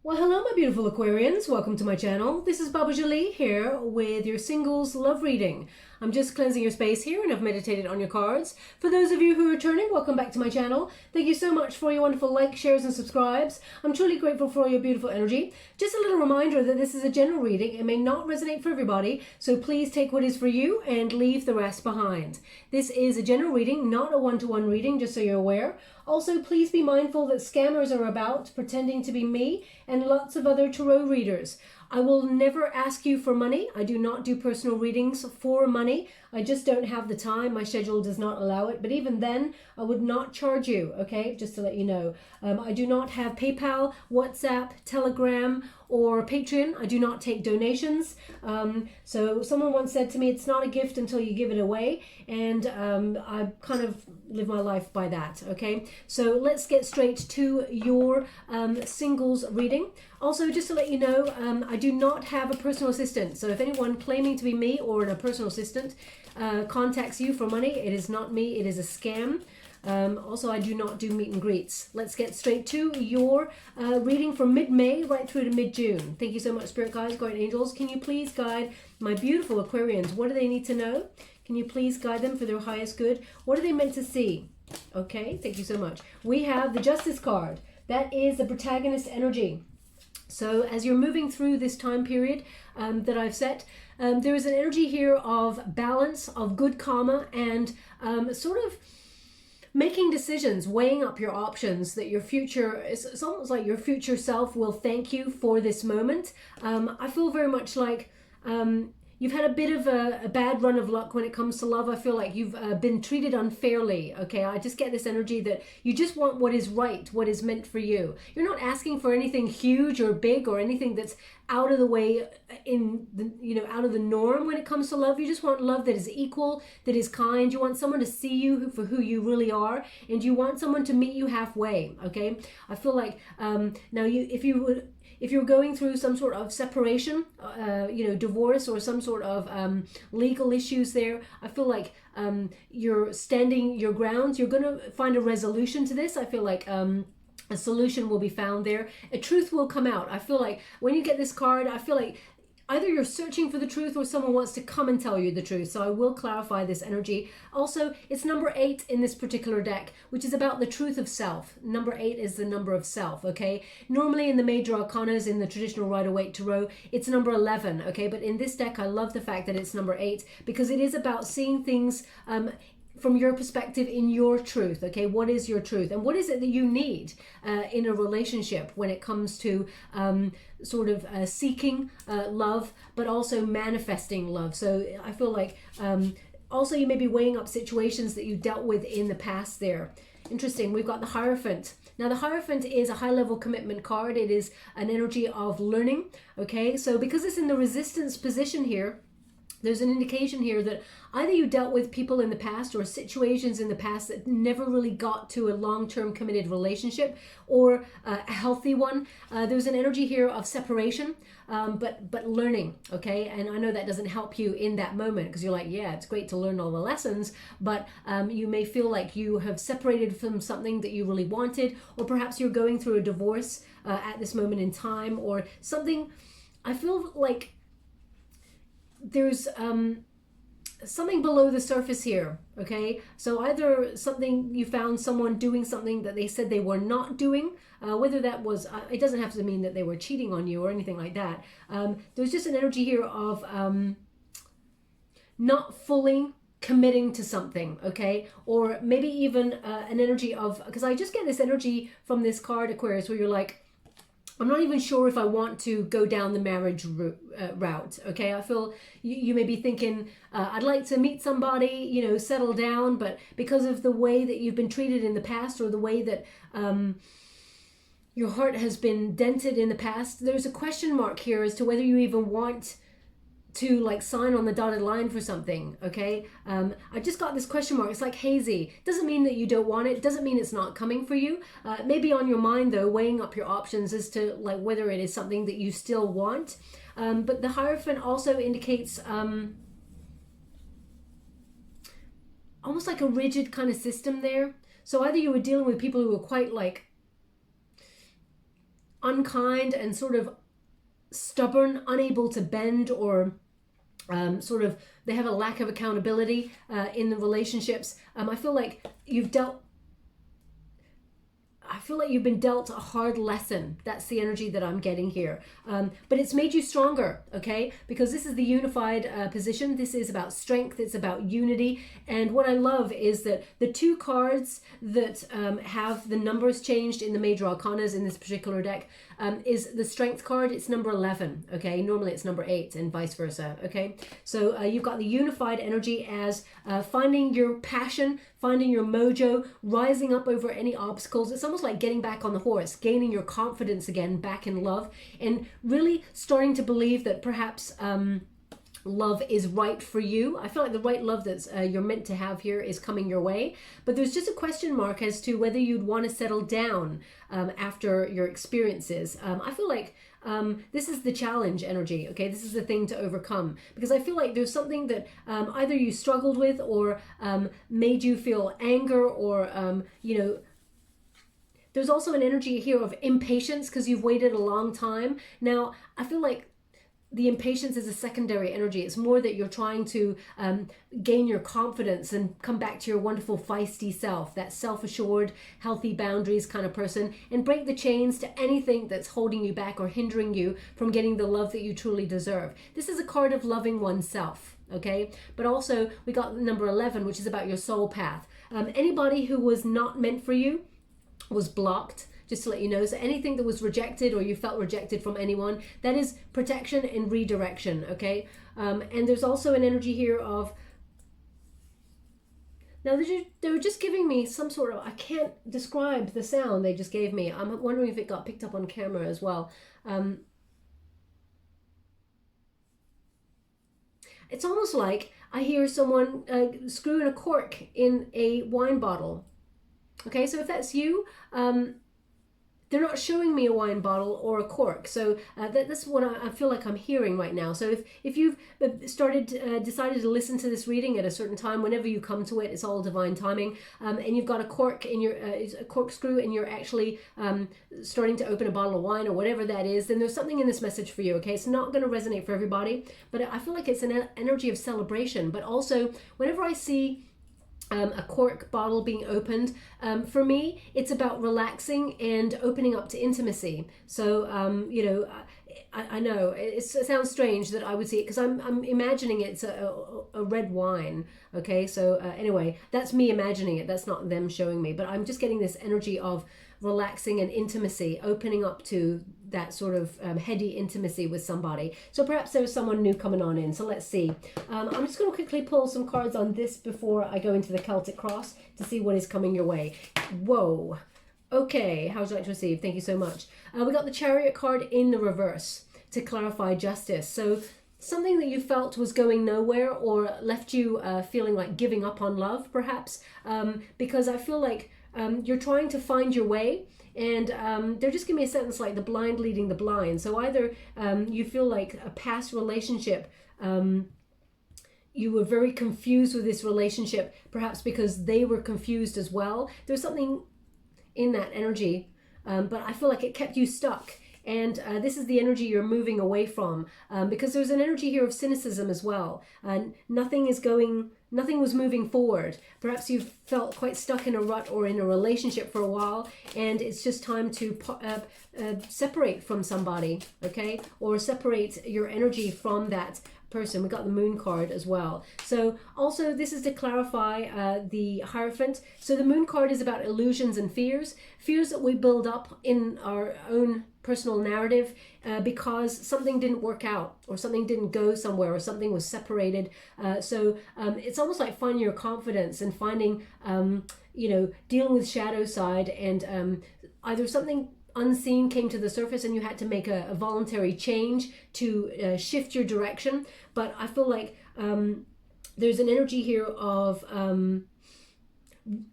Well, hello, my beautiful Aquarians. Welcome to my channel. This is Baba Jolie here with your singles love reading. I'm just cleansing your space here and I've meditated on your cards. For those of you who are returning, welcome back to my channel. Thank you so much for your wonderful likes, shares and subscribes. I'm truly grateful for all your beautiful energy. Just a little reminder that this is a general reading. It may not resonate for everybody, so please take what is for you and leave the rest behind. This is a general reading, not a one-to-one reading, just so you're aware. Also, please be mindful that scammers are about pretending to be me and lots of other tarot readers. I will never ask you for money. I do not do personal readings for money. I just don't have the time. My schedule does not allow it. But even then, I would not charge you, okay? Just to let you know. I do not have PayPal, WhatsApp, Telegram, or Patreon. I do not take donations. So someone once said to me, it's not a gift until you give it away. And I kind of live my life by that, okay? So let's get straight to your singles reading. Also, just to let you know, I do not have a personal assistant. So if anyone claiming to be me or a personal assistant contacts you for money, it is not me, it is a scam. Also, I do not do meet and greets. Let's get straight to your reading from mid-May right through to mid-June. Thank you so much, Spirit Guides, Guardian Angels. Can you please guide my beautiful Aquarians? What do they need to know? Can you please guide them for their highest good? What are they meant to see? Okay, thank you so much. We have the Justice card. That is the protagonist energy. So as you're moving through this time period that I've set, there is an energy here of balance, of good karma, and sort of making decisions, weighing up your options that your future, it's almost like your future self will thank you for this moment. I feel very much like you've had a bit of a bad run of luck when it comes to love. I feel like you've been treated unfairly, okay? I just get this energy that you just want what is right, what is meant for you. You're not asking for anything huge or big or anything that's out of the way, out of the norm when it comes to love. You just want love that is equal, that is kind. You want someone to see you for who you really are, and you want someone to meet you halfway, okay? I feel like now if you're going through some sort of separation, divorce or some sort of legal issues there, I feel like you're standing your grounds. You're going to find a resolution to this. I feel like a solution will be found there. A truth will come out. I feel like when you get this card, I feel like either you're searching for the truth or someone wants to come and tell you the truth. So I will clarify this energy. Also, it's number 8 in this particular deck, which is about the truth of self. Number 8 is the number of self, okay? Normally in the major arcanas, in the traditional Rider-Waite Tarot, it's number 11, okay? But in this deck, I love the fact that it's number 8 because it is about seeing things from your perspective in your truth, okay? What is your truth? And what is it that you need in a relationship when it comes to seeking love, but also manifesting love? So I feel like also you may be weighing up situations that you dealt with in the past there. Interesting. We've got the Hierophant. Now the Hierophant is a high-level commitment card. It is an energy of learning, okay? So because it's in the resistance position here, there's an indication here that either you dealt with people in the past or situations in the past that never really got to a long-term committed relationship or a healthy one. There's an energy here of separation, but learning, okay? And I know that doesn't help you in that moment because you're like, yeah, it's great to learn all the lessons, but you may feel like you have separated from something that you really wanted, or perhaps you're going through a divorce at this moment in time or something. I feel like there's something below the surface here, okay? So either something, you found someone doing something that they said they were not doing, whether that was, it doesn't have to mean that they were cheating on you or anything like that. There's just an energy here of not fully committing to something, okay? Or maybe even an energy of, because I just get this energy from this card, Aquarius, where you're like, I'm not even sure if I want to go down the marriage route, okay? I feel you may be thinking, I'd like to meet somebody, settle down, but because of the way that you've been treated in the past or the way that your heart has been dented in the past, there's a question mark here as to whether you even want to like sign on the dotted line for something, okay? I just got this question mark. It's like hazy. Doesn't mean that you don't want it. Doesn't mean it's not coming for you. Maybe on your mind though, weighing up your options as to like whether it is something that you still want. But the Hierophant also indicates almost like a rigid kind of system there. So either you were dealing with people who were quite like unkind and sort of stubborn, unable to bend, or sort of they have a lack of accountability in the relationships. I feel like you've been dealt a hard lesson. That's the energy that I'm getting here. But it's made you stronger, okay? Because this is the unified position. This is about strength. It's about unity. And what I love is that the two cards that have the numbers changed in the major arcanas in this particular deck is the strength card. It's number 11, okay? Normally it's number 8 and vice versa, okay? So you've got the unified energy as finding your passion, finding your mojo, rising up over any obstacles. It's almost like getting back on the horse, gaining your confidence again, back in love, and really starting to believe that perhaps love is right for you. I feel like the right love that's you're meant to have here is coming your way, but there's just a question mark as to whether you'd want to settle down after your experiences. I feel like this is the challenge energy, okay? This is the thing to overcome, because I feel like there's something that either you struggled with or made you feel anger, or there's also an energy here of impatience because you've waited a long time. Now, I feel like the impatience is a secondary energy. It's more that you're trying to gain your confidence and come back to your wonderful feisty self, that self-assured, healthy boundaries kind of person, and break the chains to anything that's holding you back or hindering you from getting the love that you truly deserve. This is a card of loving oneself, okay? But also we got number 11, which is about your soul path. Anybody who was not meant for you was blocked. Just to let you know, so anything that was rejected or you felt rejected from anyone, that is protection and redirection, okay? And there's also an energy here of, now they were just giving me some sort of, I can't describe the sound they just gave me. I'm wondering if it got picked up on camera as well. It's almost like I hear someone screwing a cork in a wine bottle. Okay, so if that's you, they're not showing me a wine bottle or a cork. So that's what I feel like I'm hearing right now. So if you've decided to listen to this reading at a certain time, whenever you come to it, it's all divine timing, and you've got a cork in your a corkscrew, and you're actually starting to open a bottle of wine or whatever that is, then there's something in this message for you, okay? It's not going to resonate for everybody, but I feel like it's an energy of celebration. But also, whenever I see a cork bottle being opened, for me it's about relaxing and opening up to intimacy. So I know it sounds strange that I would see it, because I'm imagining it's a red wine, okay? So anyway, that's me imagining it, that's not them showing me, but I'm just getting this energy of relaxing and intimacy, opening up to that sort of heady intimacy with somebody. So perhaps there's someone new coming on in. So let's see. I'm just going to quickly pull some cards on this before I go into the Celtic Cross to see what is coming your way. Whoa. Okay, how would you like to receive? Thank you so much. We got the Chariot card in the reverse to clarify justice. So something that you felt was going nowhere or left you feeling like giving up on love, perhaps, because I feel like you're trying to find your way, and they're just giving me a sentence like the blind leading the blind. So either you feel like a past relationship, you were very confused with this relationship, perhaps because they were confused as well. There's something in that energy, but I feel like it kept you stuck. And this is the energy you're moving away from, because there's an energy here of cynicism as well. Nothing was moving forward. Perhaps you've felt quite stuck in a rut or in a relationship for a while, and it's just time to separate from somebody, okay? Or separate your energy from that person. We got the Moon card as well. So also this is to clarify the Hierophant. So the Moon card is about illusions and fears that we build up in our own personal narrative because something didn't work out, or something didn't go somewhere, or something was separated. So it's almost like finding your confidence and finding, dealing with shadow side, and either something unseen came to the surface and you had to make a voluntary change to shift your direction. But I feel like there's an energy here of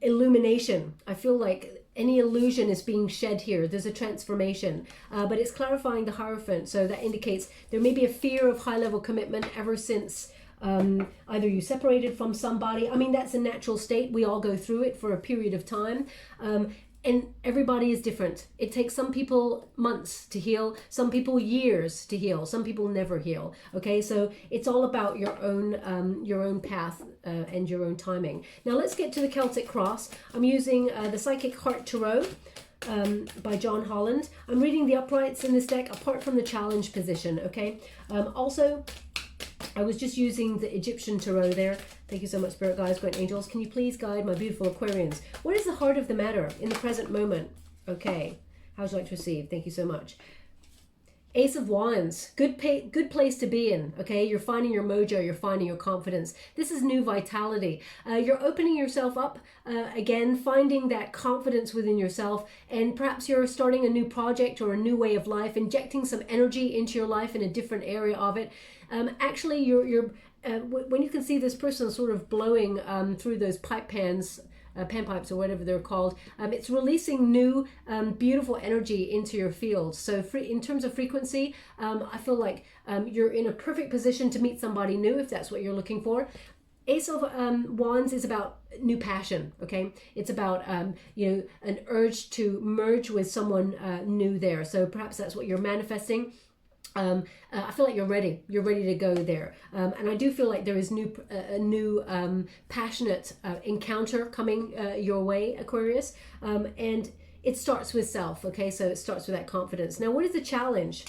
illumination. I feel like any illusion is being shed here. There's a transformation, but it's clarifying the Hierophant. So that indicates there may be a fear of high-level commitment ever since either you separated from somebody. I mean, that's a natural state. We all go through it for a period of time. And everybody is different. It takes some people months to heal, some people years to heal, some people never heal. Okay, so it's all about your own path and your own timing. Now let's get to the Celtic Cross. I'm using the Psychic Heart Tarot by John Holland. I'm reading the uprights in this deck apart from the challenge position. Okay, also I was just using the Egyptian Tarot there. Thank you so much, Spirit Guides, Great Angels. Can you please guide my beautiful Aquarians? What is the heart of the matter in the present moment? Okay. How would you like to receive? Thank you so much. Ace of Wands. Good place to be in. Okay. You're finding your mojo. You're finding your confidence. This is new vitality. You're opening yourself up again, finding that confidence within yourself. And perhaps you're starting a new project or a new way of life, injecting some energy into your life in a different area of it. Actually, you're when you can see this person sort of blowing through those panpipes or whatever they're called, it's releasing new beautiful energy into your field. So in terms of frequency, I feel like you're in a perfect position to meet somebody new if that's what you're looking for. Ace of Wands is about new passion, okay? It's about, you know, an urge to merge with someone new there. So perhaps that's what you're manifesting. I feel like you're ready to go there, and I do feel like there is a new passionate encounter coming your way, Aquarius, and it starts with self. Okay, so it starts with that confidence. Now what is the challenge?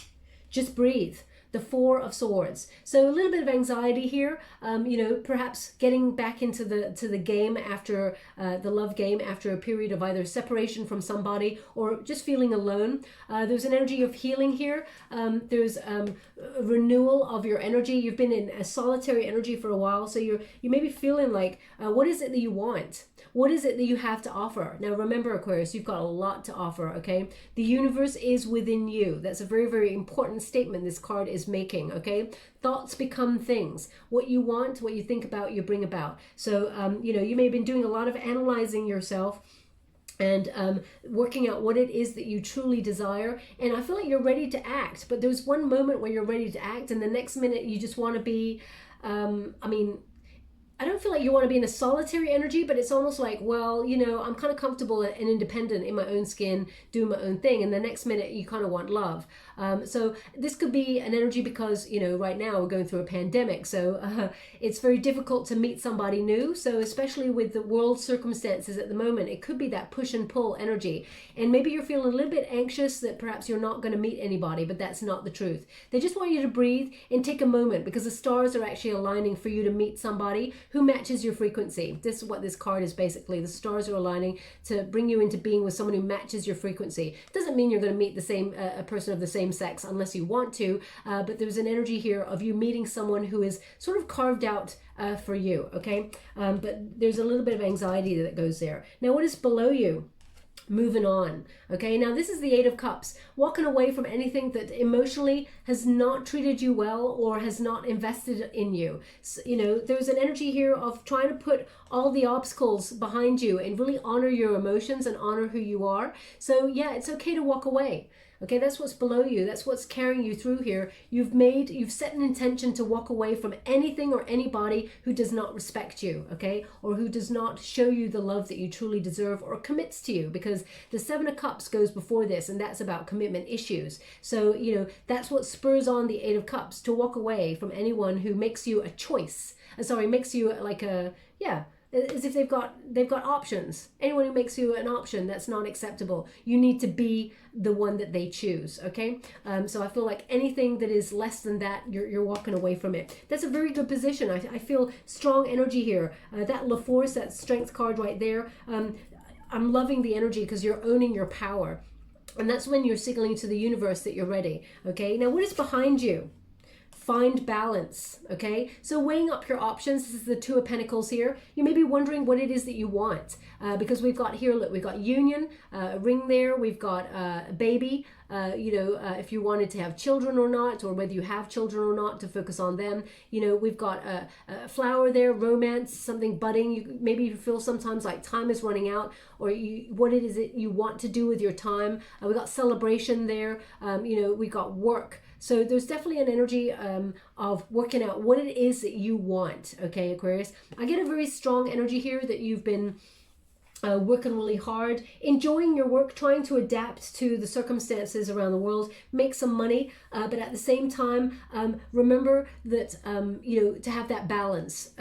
Just breathe. The Four of Swords. So a little bit of anxiety here, you know, perhaps getting back into the game after the love game after a period of either separation from somebody or just feeling alone. There's an energy of healing here. There's a renewal of your energy. You've been in a solitary energy for a while, so you may be feeling like, what is it that you want? What is it that you have to offer? Now remember, Aquarius, you've got a lot to offer, okay? The universe is within you. That's a very, very important statement this card is making, okay? Thoughts become things. What you want, what you think about, you bring about. So, you know, you may have been doing a lot of analyzing yourself and working out what it is that you truly desire. And I feel like you're ready to act, but there's one moment where you're ready to act and the next minute you just want to be, I don't feel like you want to be in a solitary energy, but it's almost like, well, you know, I'm kind of comfortable and independent in my own skin, doing my own thing. And the next minute you kind of want love. So this could be an energy because, you know, right now we're going through a pandemic. So it's very difficult to meet somebody new. So especially with the world circumstances at the moment, it could be that push and pull energy. And maybe you're feeling a little bit anxious that perhaps you're not going to meet anybody, but that's not the truth. They just want you to breathe and take a moment because the stars are actually aligning for you to meet somebody who matches your frequency. This is what this card is basically. The stars are aligning to bring you into being with someone who matches your frequency. Doesn't mean you're going to meet the same a person of the same sex unless you want to, but there's an energy here of you meeting someone who is sort of carved out for you, okay? But there's a little bit of anxiety that goes there. Now, what is below you? Moving on. Okay, now this is the Eight of Cups. Walking away from anything that emotionally has not treated you well or has not invested in you. So, you know, there's an energy here of trying to put all the obstacles behind you and really honor your emotions and honor who you are. So yeah, it's okay to walk away. Okay, that's what's below you. That's what's carrying you through here. You've set an intention to walk away from anything or anybody who does not respect you, okay? Or who does not show you the love that you truly deserve or commits to you, because the Seven of Cups goes before this, and that's about commitment issues. So, you know, that's what spurs on the Eight of Cups, to walk away from anyone who makes you a choice. Makes you like a, yeah, as if they've got options. Anyone who makes you an option, that's not acceptable. You need to be the one that they choose, okay? So I feel like anything that is less than that, you're walking away from it. That's a very good position. I feel strong energy here. That La Force, that strength card right there, I'm loving the energy because you're owning your power. And that's when you're signaling to the universe that you're ready, okay? Now, what is behind you? Find balance, okay? So weighing up your options, this is the Two of Pentacles here. You may be wondering what it is that you want, because we've got here, look, we've got union, a ring there, we've got a baby, if you wanted to have children or not, or whether you have children or not, to focus on them. You know, we've got a flower there, romance, something budding. Maybe you feel sometimes like time is running out, or what it is that you want to do with your time. We've got celebration there, we've got work. So there's definitely an energy of working out what it is that you want, okay, Aquarius? I get a very strong energy here that you've been working really hard, enjoying your work, trying to adapt to the circumstances around the world, make some money, but at the same time, remember that, to have that balance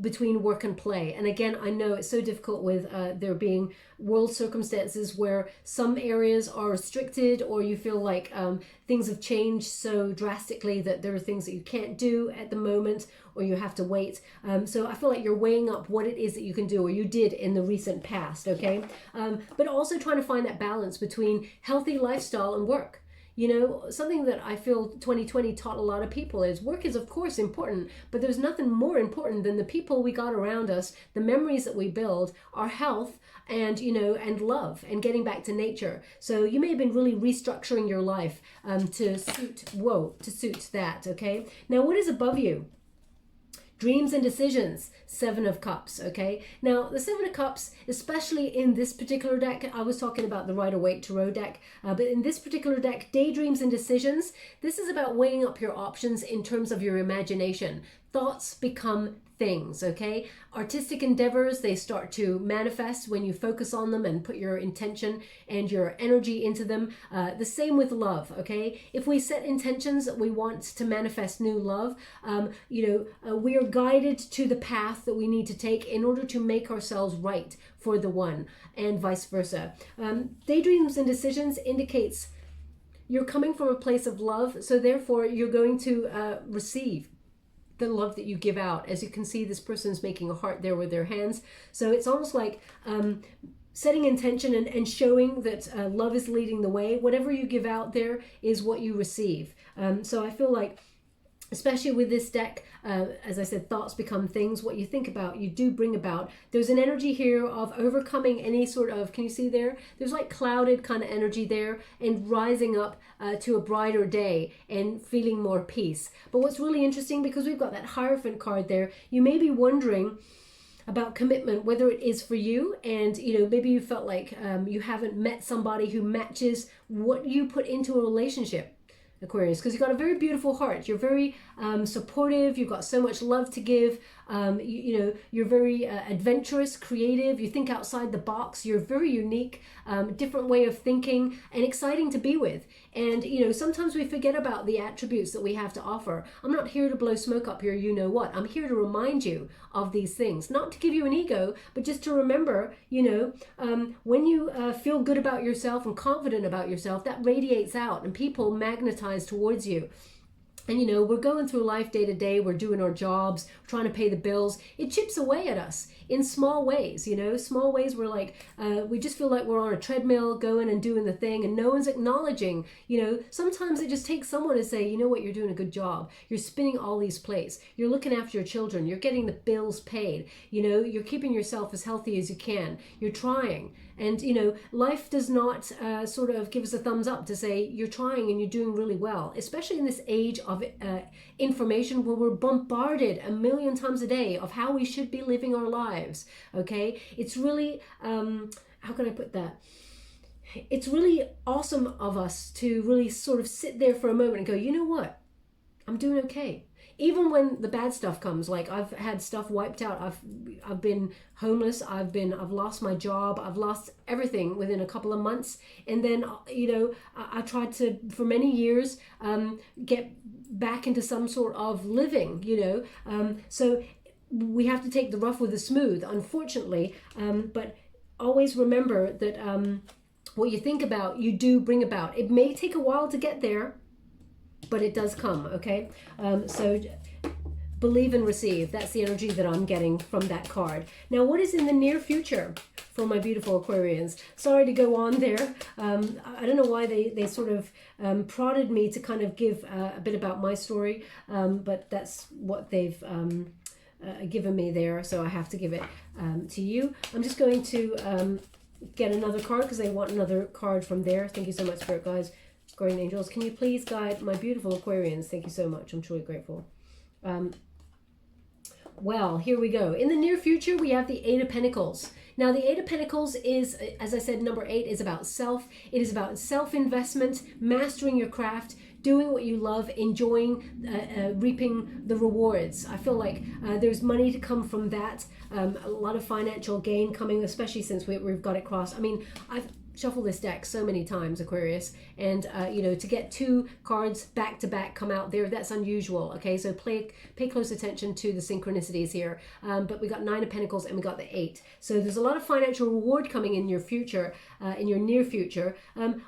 between work and play. And again, I know it's so difficult with there being world circumstances where some areas are restricted, or you feel like things have changed so drastically that there are things that you can't do at the moment, or you have to wait. So I feel like you're weighing up what it is that you can do, or you did in the recent past, okay? But also trying to find that balance between healthy lifestyle and work. Something that I feel 2020 taught a lot of people is work is of course important, but there's nothing more important than the people we got around us, the memories that we build, our health, and and love, and getting back to nature. So you may have been really restructuring your life to suit that, okay? Now, what is above you? Dreams and decisions, 7 of Cups, okay? Now, the 7 of Cups, especially in this particular deck, I was talking about the Rider-Waite Tarot deck, but in this particular deck, Daydreams and Decisions, this is about weighing up your options in terms of your imagination. Thoughts become things, okay? Artistic endeavors, they start to manifest when you focus on them and put your intention and your energy into them. The same with love, okay? If we set intentions that we want to manifest new love, we are guided to the path that we need to take in order to make ourselves right for the one, and vice versa. Daydreams and Decisions indicates you're coming from a place of love, so therefore you're going to receive the love that you give out. As you can see, this person's making a heart there with their hands. So it's almost like setting intention and showing that love is leading the way. Whatever you give out there is what you receive. So I feel like, especially with this deck, as I said, thoughts become things. What you think about, you do bring about. There's an energy here of overcoming any sort of, can you see there? There's like clouded kind of energy there, and rising up to a brighter day and feeling more peace. But what's really interesting, because we've got that Hierophant card there, you may be wondering about commitment, whether it is for you, and maybe you felt like you haven't met somebody who matches what you put into a relationship, Aquarius, because you've got a very beautiful heart. You're very supportive. You've got so much love to give. You're very adventurous, creative. You think outside the box. You're very unique, different way of thinking, and exciting to be with. And sometimes we forget about the attributes that we have to offer. I'm not here to blow smoke up here, you know what. I'm here to remind you of these things, not to give you an ego, but just to remember, when you feel good about yourself and confident about yourself, that radiates out, and people magnetize towards you. And we're going through life day to day, we're doing our jobs, trying to pay the bills. It chips away at us in small ways, small ways. We're like, we just feel like we're on a treadmill going and doing the thing, and no one's acknowledging. Sometimes it just takes someone to say, you know what, you're doing a good job. You're spinning all these plates. You're looking after your children. You're getting the bills paid. You're keeping yourself as healthy as you can. You're trying. And, life does not sort of give us a thumbs up to say you're trying and you're doing really well, especially in this age of information where we're bombarded a million times a day of how we should be living our lives, okay? It's really, how can I put that? It's really awesome of us to really sort of sit there for a moment and go, you know what? I'm doing okay. Even when the bad stuff comes, like I've had stuff wiped out, I've been homeless, I've lost my job, I've lost everything within a couple of months. And then, I tried to, for many years, get back into some sort of living, so we have to take the rough with the smooth, unfortunately. But always remember that what you think about, you do bring about. It may take a while to get there, but it does come, okay? So believe and receive. That's the energy that I'm getting from that card. Now, what is in the near future for my beautiful Aquarians? Sorry to go on there. I don't know why they sort of prodded me to kind of give a bit about my story, but that's what they've given me there, so I have to give it to you. I'm just going to get another card because they want another card from there. Thank you so much, Spirit Guides. Guardian Angels, can you please guide my beautiful Aquarians? Thank you so much. I'm truly grateful. Well, here we go. In the near future, we have the 8 of Pentacles. Now, the 8 of Pentacles is, as I said, number 8 is about self. It is about self-investment, mastering your craft, doing what you love, enjoying, reaping the rewards. I feel like there's money to come from that. A lot of financial gain coming, especially since we've got it crossed. I mean, I've shuffled this deck so many times, Aquarius, and you know, to get two cards back to back come out there, that's unusual. Okay, so pay close attention to the synchronicities here. But we got 9 of Pentacles and we got the 8. So there's a lot of financial reward coming in your future, in your near future.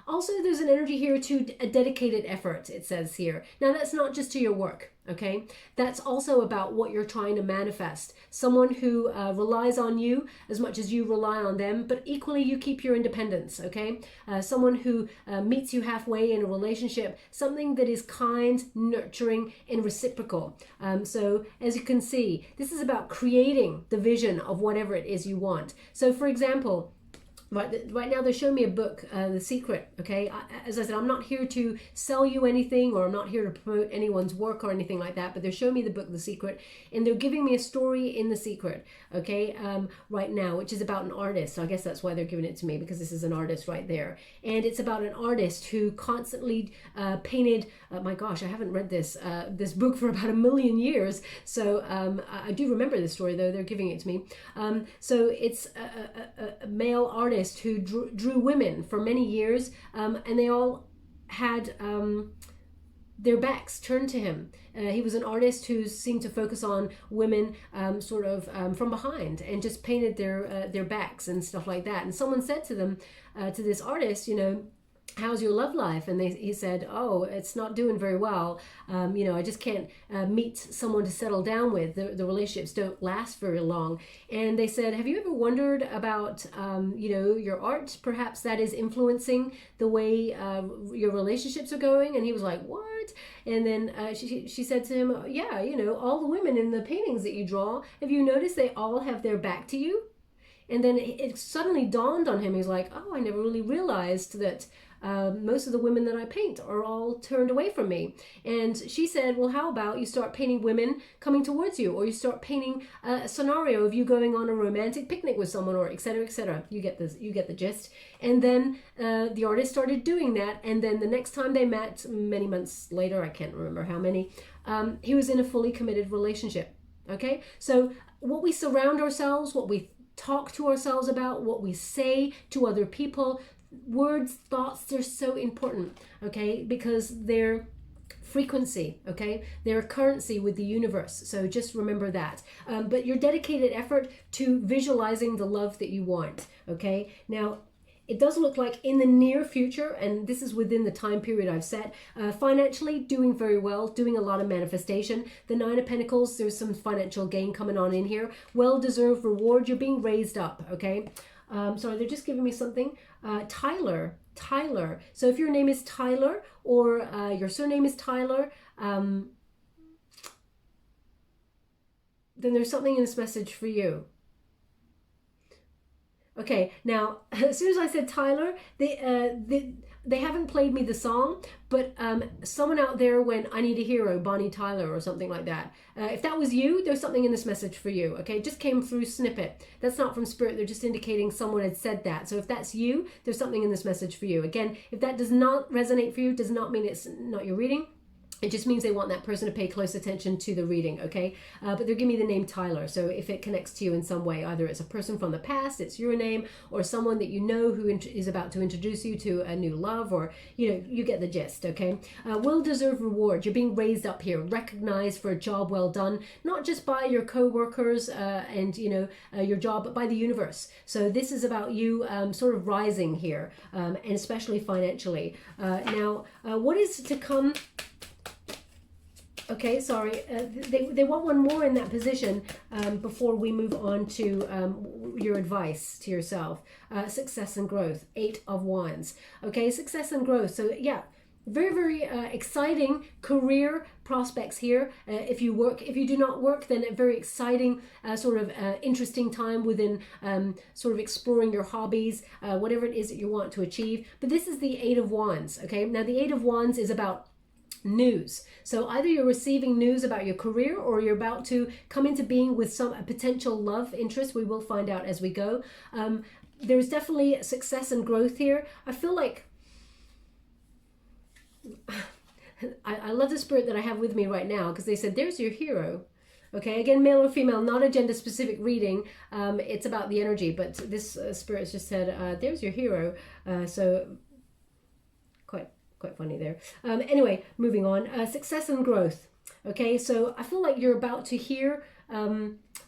Also, there's an energy here to a dedicated effort, it says here. Now, that's not just to your work. Okay, that's also about what you're trying to manifest. Someone who relies on you as much as you rely on them, but equally you keep your independence. Okay, someone who meets you halfway in a relationship, something that is kind, nurturing, and reciprocal. So as you can see, this is about creating the vision of whatever it is you want. So for example, right now they're showing me a book, The Secret. Okay, as I said, I'm not here to sell you anything, or I'm not here to promote anyone's work or anything like that, but they're showing me the book The Secret, and they're giving me a story in The Secret, okay, right now, which is about an artist. So I guess that's why they're giving it to me, because this is an artist right there, and it's about an artist who constantly painted, my gosh, I haven't read this book for about 1,000,000 years, so I do remember this story, though. They're giving it to me. So it's a male artist who drew women for many years, and they all had their backs turned to him. He was an artist who seemed to focus on women sort of from behind, and just painted their backs and stuff like that. And someone said to them, to this artist, you know, how's your love life? And he said, oh, it's not doing very well. You know, I just can't meet someone to settle down with. The relationships don't last very long. And they said, have you ever wondered about, you know, your art? Perhaps that is influencing the way your relationships are going. And he was like, what? And then she said to him, yeah, you know, all the women in the paintings that you draw, have you noticed they all have their back to you? And then it suddenly dawned on him. He's like, oh, I never really realized that most of the women that I paint are all turned away from me. And she said, well, how about you start painting women coming towards you, or you start painting a scenario of you going on a romantic picnic with someone, or etc., etc. You get this, you get the gist. And then the artist started doing that. And then the next time they met, many months later, I can't remember how many, he was in a fully committed relationship. Okay, so what we surround ourselves, what we talk to ourselves about, what we say to other people, words, thoughts, they're so important, okay, because they're frequency, okay, they're a currency with the universe. So just remember that. But your dedicated effort to visualizing the love that you want, okay. Now, it does look like in the near future, and this is within the time period I've set, financially doing very well, doing a lot of manifestation. The 9 of Pentacles, there's some financial gain coming on in here. Well-deserved reward. You're being raised up, okay? Sorry, they're just giving me something. Tyler. So if your name is Tyler, or your surname is Tyler, then there's something in this message for you. Okay, now, as soon as I said Tyler, they haven't played me the song, but someone out there went, I need a hero, Bonnie Tyler, or something like that. If that was you, there's something in this message for you, okay? It just came through snippet. That's not from Spirit. They're just indicating someone had said that. So if that's you, there's something in this message for you. Again, if that does not resonate for you, does not mean it's not your reading. It just means they want that person to pay close attention to the reading, okay? But they're giving me the name Tyler. So if it connects to you in some way, either it's a person from the past, it's your name, or someone that you know who is about to introduce you to a new love, or, you know, you get the gist, okay? Well-deserved reward. You're being raised up here, recognized for a job well done, not just by your co-workers and, you know, your job, but by the universe. So this is about you sort of rising here, and especially financially. Now, what is to come? Okay, sorry, they want one more in that position before we move on to your advice to yourself. Success and growth, 8 of Wands. Okay, success and growth. So yeah, very, very exciting career prospects here. If you do not work, then a very exciting sort of interesting time within sort of exploring your hobbies, whatever it is that you want to achieve. But this is the 8 of Wands, okay? Now the 8 of Wands is about news. So either you're receiving news about your career, or you're about to come into being with a potential love interest. We will find out as we go. There's definitely success and growth here. I feel like I love the spirit that I have with me right now, because they said, there's your hero. Okay, again, male or female, not a gender specific reading. It's about the energy, but this spirit just said, there's your hero. So quite funny there. Anyway, moving on. Success and growth. Okay, so I feel like you're about to hear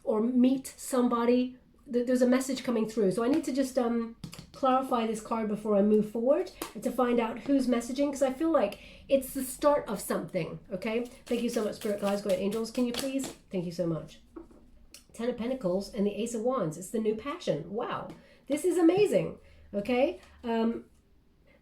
or meet somebody. There's a message coming through. So I need to just clarify this card before I move forward and to find out who's messaging, because I feel like it's the start of something. Okay, thank you so much, Spirit Guides, Great Angels. Can you please? Thank you so much. Ten of Pentacles and the Ace of Wands. It's the new passion. Wow, this is amazing. Okay.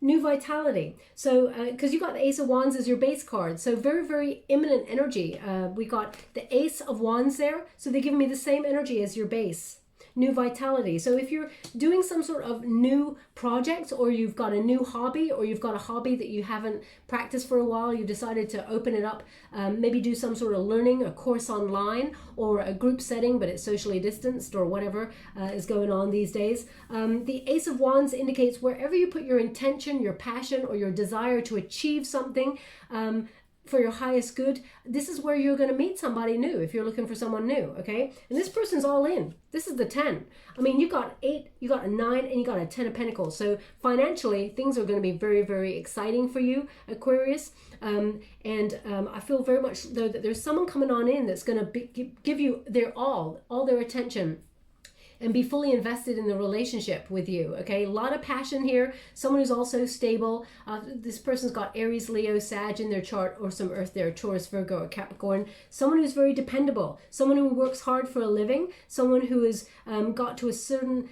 New vitality. So because you got the Ace of Wands as your base card, so very, very imminent energy. We got the Ace of Wands there, so they're giving me the same energy as your base. New vitality. So if you're doing some sort of new project, or you've got a new hobby, or you've got a hobby that you haven't practiced for a while, you've decided to open it up, maybe do some sort of learning, a course online, or a group setting, but it's socially distanced, or whatever is going on these days. The Ace of Wands indicates wherever you put your intention, your passion, or your desire to achieve something, for your highest good, this is where you're going to meet somebody new if you're looking for someone new. Okay, and this person's all in. This is the 10. I mean, you got 8, you got a 9, and you got a 10 of Pentacles. So financially, things are going to be very, very exciting for you, Aquarius. I feel very much though that there's someone coming on in that's going to give you their all their attention, and be fully invested in the relationship with you. Okay, a lot of passion here. Someone who's also stable. This person's got Aries, Leo, Sag in their chart, or some Earth there, Taurus, Virgo, or Capricorn. Someone who's very dependable. Someone who works hard for a living. Someone who has got to a certain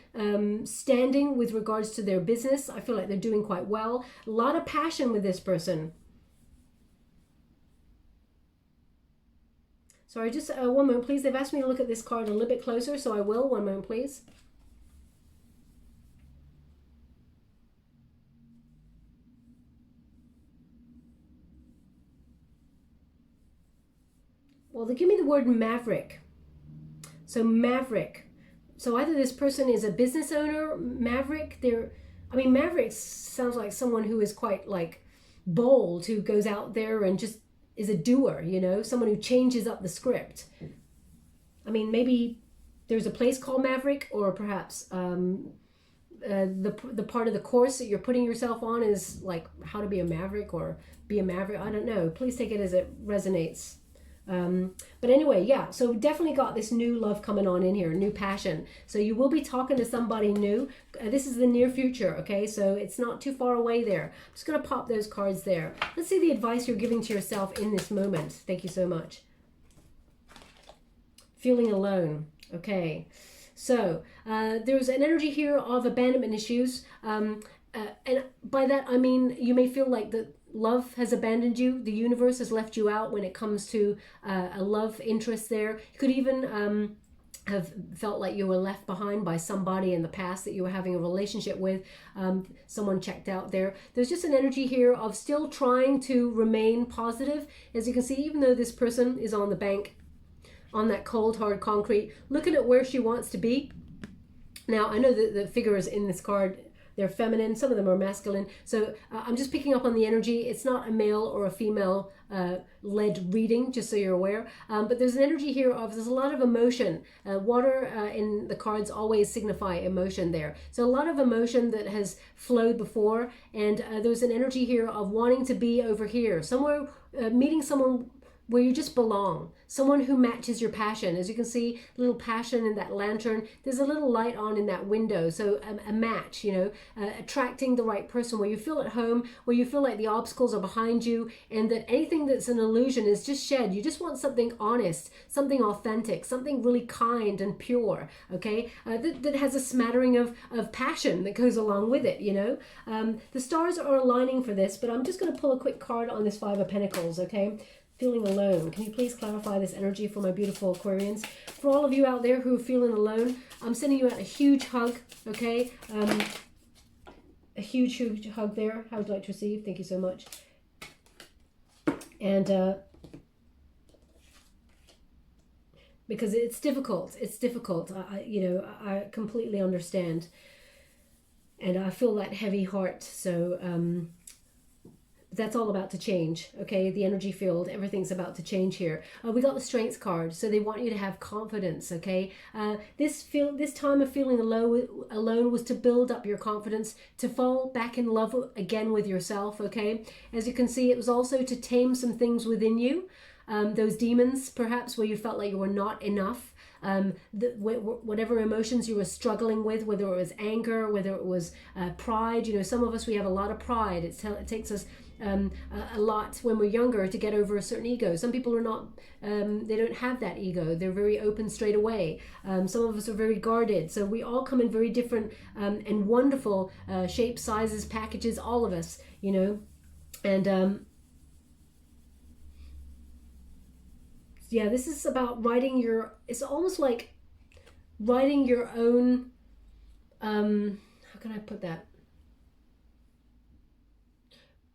standing with regards to their business. I feel like they're doing quite well. A lot of passion with this person. Sorry, just one moment, please. They've asked me to look at this card a little bit closer, so I will. One moment, please. Well, they give me the word maverick. So maverick. So either this person is a business owner, maverick. Maverick sounds like someone who is quite like bold, who goes out there and just is a doer, you know, someone who changes up the script. I mean, maybe there's a place called Maverick, or perhaps the part of the course that you're putting yourself on is like how to be a maverick or be a maverick. I don't know. Please take it as it resonates. But anyway, yeah, so definitely got this new love coming on in here, new passion. So you will be talking to somebody new. This is the near future, okay? So it's not too far away there. I'm just going to pop those cards there. Let's see the advice you're giving to yourself in this moment. Thank you so much. Feeling alone. Okay. So there's an energy here of abandonment issues. And by that, I mean, you may feel like the love has abandoned you. The universe has left you out when it comes to a love interest there. You could even have felt like you were left behind by somebody in the past that you were having a relationship with. Someone checked out there. There's just an energy here of still trying to remain positive. As you can see, even though this person is on the bank, on that cold, hard concrete, looking at where she wants to be. Now, I know that the figures in this card, they're feminine, some of them are masculine. So I'm just picking up on the energy. It's not a male or a female led reading, just so you're aware. But there's an energy here of, there's a lot of emotion. Water in the cards always signify emotion there. So a lot of emotion that has flowed before. And there's an energy here of wanting to be over here, somewhere, meeting someone where you just belong, someone who matches your passion. As you can see, a little passion in that lantern. There's a little light on in that window. So a match, you know, attracting the right person where you feel at home, where you feel like the obstacles are behind you, and that anything that's an illusion is just shed. You just want something honest, something authentic, something really kind and pure, okay? That has a smattering of passion that goes along with it, you know? The stars are aligning for this, but I'm just gonna pull a quick card on this Five of Pentacles, okay? Feeling alone. Can you please clarify this energy for my beautiful Aquarians? For all of you out there who are feeling alone, I'm sending you out a huge hug, okay? A huge, huge hug there. How would you like to receive? Thank you so much. And because it's difficult. It's difficult. I completely understand. And I feel that heavy heart. So that's all about to change. Okay, the energy field, everything's about to change here. We got the Strength card, so they want you to have confidence. Okay, this time of feeling alone was to build up your confidence, to fall back in love again with yourself. Okay, as you can see, it was also to tame some things within you, those demons perhaps where you felt like you were not enough. Whatever emotions you were struggling with, whether it was anger, whether it was pride. You know, some of us, we have a lot of pride. It takes us a lot when we're younger to get over a certain ego. Some people are not, they don't have that ego. They're very open straight away. Some of us are very guarded. So we all come in very different and wonderful shapes, sizes, packages, all of us, you know. And yeah, this is about writing your, it's almost like writing your own, how can I put that?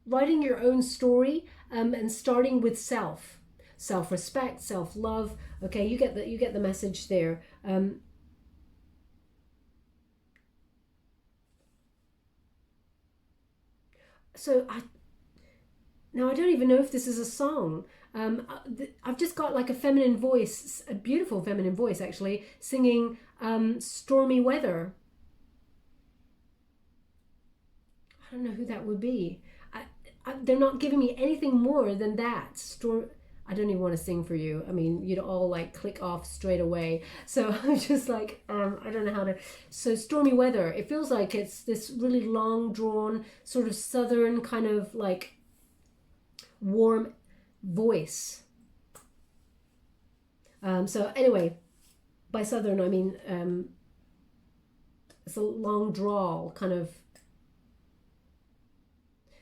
Writing your own story, and starting with self-respect, self-love. Okay, you get the message there. So I don't even know if this is a song. I've just got like a feminine voice, a beautiful feminine voice actually, singing Stormy Weather. I don't know who that would be. They're not giving me anything more than that. I don't even want to sing for you. I mean, you'd all like click off straight away. So I'm just like, I don't know how to. So Stormy Weather, it feels like it's this really long drawn sort of southern kind of like warm voice. So anyway, by southern I mean it's a long drawl kind of.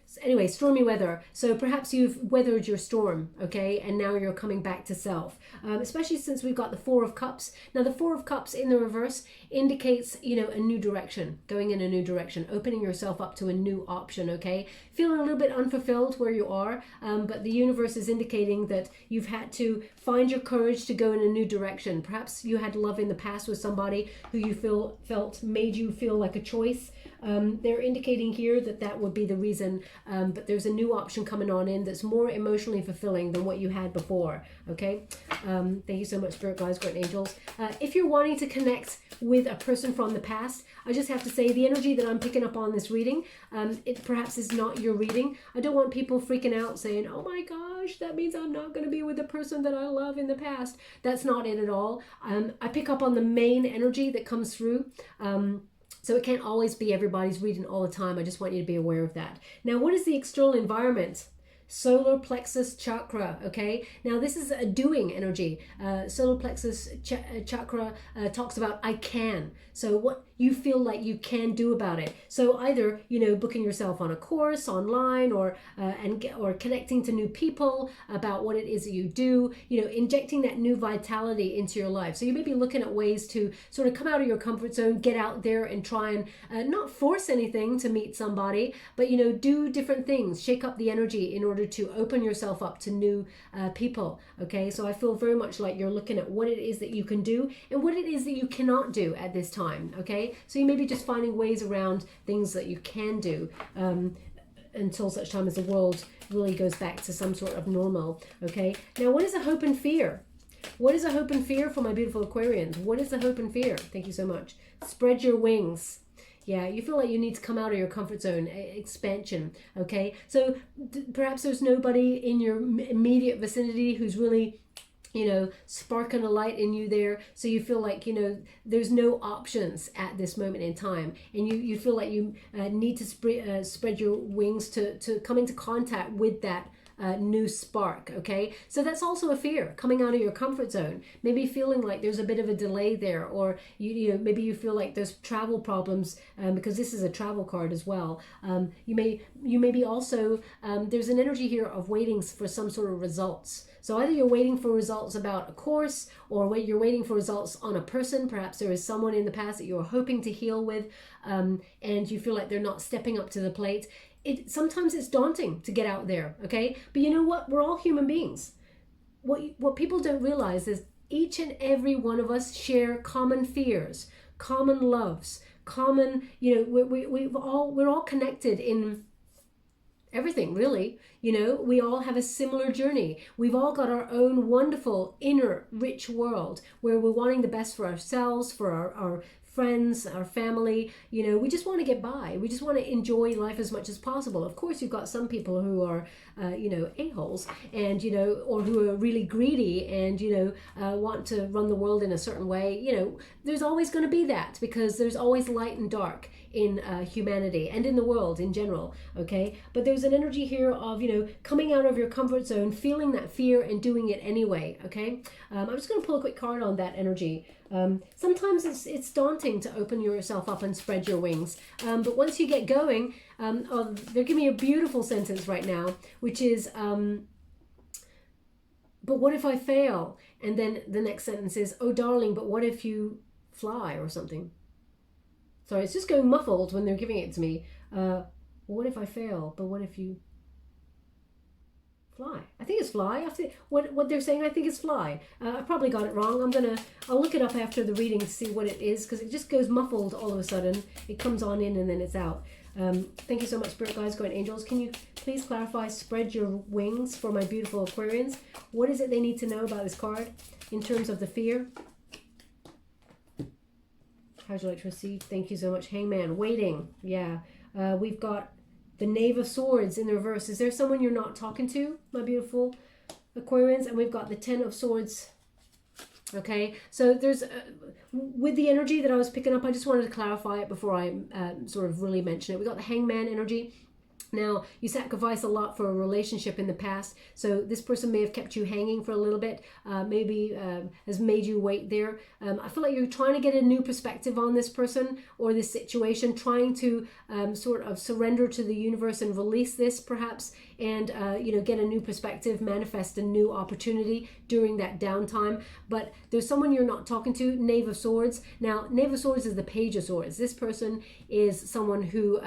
So anyway, stormy weather. So perhaps you've weathered your storm, okay, and now you're coming back to self. Especially since we've got the Four of Cups. Now the Four of Cups in the reverse indicates, you know, a new direction, going in a new direction, opening yourself up to a new option, okay? Feeling a little bit unfulfilled where you are, but the universe is indicating that you've had to find your courage to go in a new direction. Perhaps you had love in the past with somebody who you felt made you feel like a choice. They're indicating here that would be the reason, but there's a new option coming on in that's more emotionally fulfilling than what you had before, okay? Thank you so much, Spirit Guides, Great Angels. If you're wanting to connect with a person from the past, I just have to say the energy that I'm picking up on this reading, it perhaps is not your reading. I don't want people freaking out saying, oh my gosh, that means I'm not going to be with the person that I love in the past. That's not it at all. I pick up on the main energy that comes through. So it can't always be everybody's reading all the time. I just want you to be aware of that. Now, what is the external environment? Solar plexus chakra, okay? Now, this is a doing energy. Solar plexus chakra talks about I can. So what you feel like you can do about it. So either, you know, booking yourself on a course online or connecting to new people about what it is that you do, you know, injecting that new vitality into your life. So you may be looking at ways to sort of come out of your comfort zone, get out there and try and not force anything to meet somebody, but, you know, do different things, shake up the energy in order to open yourself up to new people, okay? So I feel very much like you're looking at what it is that you can do and what it is that you cannot do at this time, okay? So you may be just finding ways around things that you can do until such time as the world really goes back to some sort of normal, okay? Now, what is a hope and fear? What is a hope and fear for my beautiful Aquarians? What is a hope and fear? Thank you so much. Spread your wings. Yeah, you feel like you need to come out of your comfort zone, expansion, okay? So perhaps there's nobody in your immediate vicinity who's really, you know, sparking a light in you there. So you feel like, you know, there's no options at this moment in time. And you feel like you need to spread your wings to come into contact with that new spark, okay? So that's also a fear, coming out of your comfort zone. Maybe feeling like there's a bit of a delay there, or you know, maybe you feel like there's travel problems because this is a travel card as well. You may be also there's an energy here of waiting for some sort of results. So either you're waiting for results about a course, or you're waiting for results on a person. Perhaps there is someone in the past that you're hoping to heal with, and you feel like they're not stepping up to the plate. Sometimes it's daunting to get out there, okay? But you know what? We're all human beings. What people don't realize is each and every one of us share common fears, common loves, common, you know, we're all connected in everything, really. You know, we all have a similar journey. We've all got our own wonderful inner rich world where we're wanting the best for ourselves, for our friends, our family. You know, we just want to get by. We just want to enjoy life as much as possible. Of course, you've got some people who are, you know, a-holes, and, you know, or who are really greedy and, you know, want to run the world in a certain way. You know, there's always going to be that, because there's always light and dark in humanity and in the world in general, okay? But there's an energy here of, you know, coming out of your comfort zone, feeling that fear and doing it anyway, okay? I'm just going to pull a quick card on that energy. Sometimes it's daunting to open yourself up and spread your wings, but once you get going, they're giving me a beautiful sentence right now, which is, but what if I fail? And then the next sentence is, oh darling, but what if you fly, or something. Sorry, it's just going muffled when they're giving it to me. What if I fail? But what if you fly? I think it's fly. What they're saying, I think it's fly. I probably got it wrong. I'll look it up after the reading to see what it is, because it just goes muffled all of a sudden. It comes on in and then it's out. Thank you so much, Spirit Guides, Guardian Angels. Can you please clarify, spread your wings for my beautiful Aquarians? What is it they need to know about this card in terms of the fear? How would you like to receive? Thank you so much. Hangman, waiting. Yeah. We've got the Knave of Swords in the reverse. Is there someone you're not talking to, my beautiful Aquarians? And we've got the Ten of Swords. Okay. So there's, with the energy that I was picking up, I just wanted to clarify it before I sort of really mention it. We got the Hangman energy. Now, you sacrifice a lot for a relationship in the past, so this person may have kept you hanging for a little bit, maybe has made you wait there. I feel like you're trying to get a new perspective on this person or this situation, trying to sort of surrender to the universe and release this perhaps, and you know, get a new perspective, manifest a new opportunity during that downtime. But there's someone you're not talking to, Knave of Swords. Now, Knave of Swords is the Page of Swords. This person is someone who